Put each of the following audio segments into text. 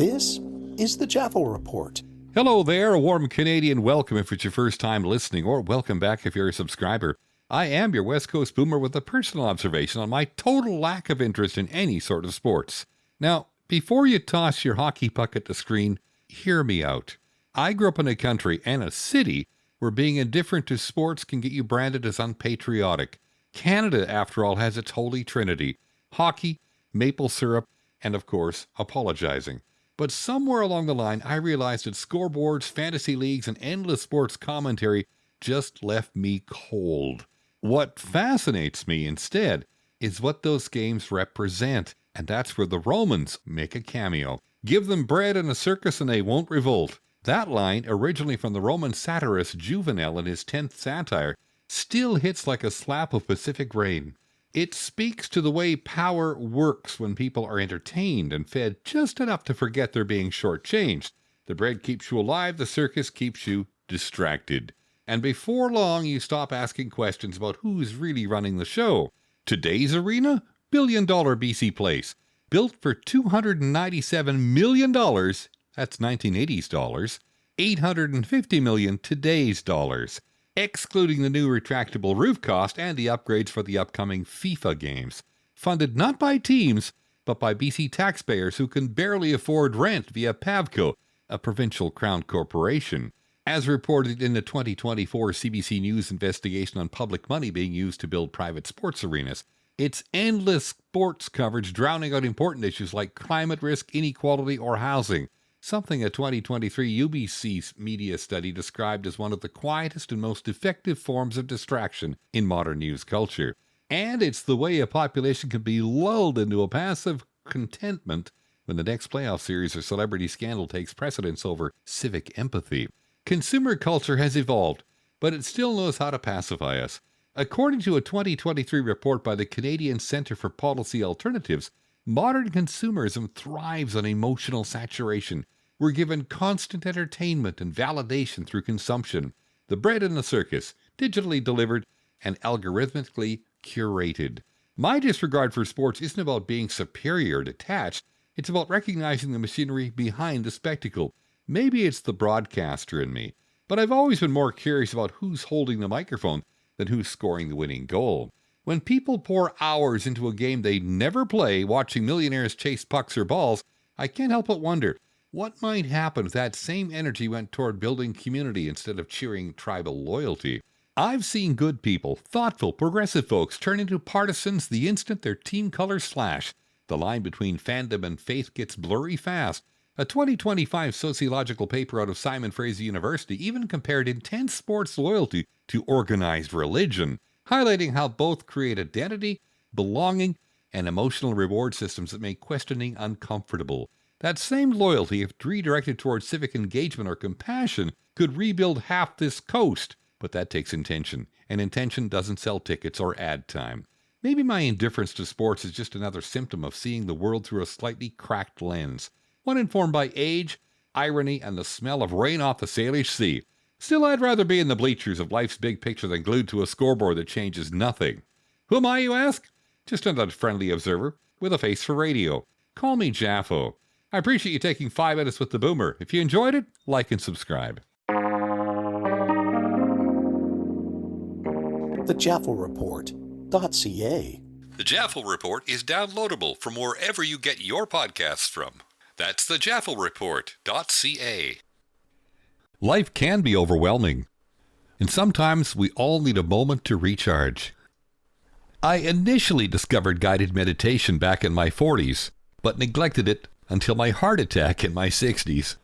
This is the Jaffel Report. Hello there, a warm Canadian welcome if it's your first time listening, or welcome back if you're a subscriber. I am your West Coast boomer with a personal observation on my total lack of interest in any sort of sports. Now, before you toss your hockey puck at the screen, hear me out. I grew up in a country and a city where being indifferent to sports can get you branded as unpatriotic. Canada, after all, has its holy trinity: hockey, maple syrup, and of course, apologizing. But somewhere along the line, I realized that scoreboards, fantasy leagues, and endless sports commentary just left me cold. What fascinates me instead is what those games represent, and that's where the Romans make a cameo. Give them bread and a circus and they won't revolt. That line, originally from the Roman satirist Juvenal in his 10th satire, still hits like a slap of Pacific rain. It speaks to the way power works when people are entertained and fed just enough to forget they're being shortchanged. The bread keeps you alive, the circus keeps you distracted. And before long, you stop asking questions about who's really running the show. Today's arena? $1 billion BC Place. Built for $297 million, that's 1980s dollars, $850 million today's dollars, excluding the new retractable roof cost and the upgrades for the upcoming FIFA games. Funded not by teams, but by BC taxpayers who can barely afford rent via PAVCO, a provincial crown corporation. As reported in the 2024 CBC News investigation on public money being used to build private sports arenas, it's endless sports coverage drowning out important issues like climate risk, inequality, or housing. Something a 2023 UBC media study described as one of the quietest and most effective forms of distraction in modern news culture. And it's the way a population can be lulled into a passive contentment when the next playoff series or celebrity scandal takes precedence over civic empathy. Consumer culture has evolved, but it still knows how to pacify us. According to a 2023 report by the Canadian Centre for Policy Alternatives, modern consumerism thrives on emotional saturation. We're given constant entertainment and validation through consumption. The bread and the circus, digitally delivered and algorithmically curated. My disregard for sports isn't about being superior or detached. It's about recognizing the machinery behind the spectacle. Maybe it's the broadcaster in me, but I've always been more curious about who's holding the microphone than who's scoring the winning goal. When people pour hours into a game they never play, watching millionaires chase pucks or balls, I can't help but wonder, what might happen if that same energy went toward building community instead of cheering tribal loyalty? I've seen good people, thoughtful, progressive folks turn into partisans the instant their team colors flash. The line between fandom and faith gets blurry fast. A 2025 sociological paper out of Simon Fraser University even compared intense sports loyalty to organized religion, highlighting how both create identity, belonging, and emotional reward systems that make questioning uncomfortable. That same loyalty, if redirected towards civic engagement or compassion, could rebuild half this coast. But that takes intention, and intention doesn't sell tickets or ad time. Maybe my indifference to sports is just another symptom of seeing the world through a slightly cracked lens, one informed by age, irony, and the smell of rain off the Salish Sea. Still, I'd rather be in the bleachers of life's big picture than glued to a scoreboard that changes nothing. Who am I, you ask? Just another friendly observer with a face for radio. Call me Jaffo. I appreciate you taking 5 minutes with the Boomer. If you enjoyed it, like and subscribe. TheJaffelReport.ca. The Jaffel Report is downloadable from wherever you get your podcasts from. That's TheJaffelReport.ca. Life can be overwhelming, and sometimes we all need a moment to recharge. I initially discovered guided meditation back in my 40s, but neglected it until my heart attack in my 60s.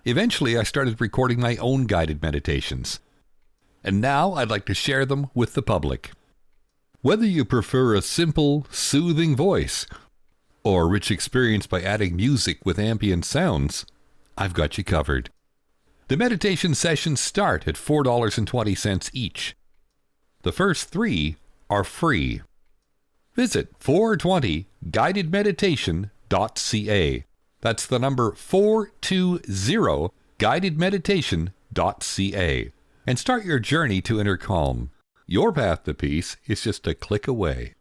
Eventually, I started recording my own guided meditations, and now I'd like to share them with the public. Whether you prefer a simple, soothing voice or a rich experience by adding music with ambient sounds, I've got you covered. The meditation sessions start at $4.20 each. The first 3 are free. Visit 420guidedmeditation.ca. That's the number 420guidedmeditation.ca. And start your journey to inner calm. Your path to peace is just a click away.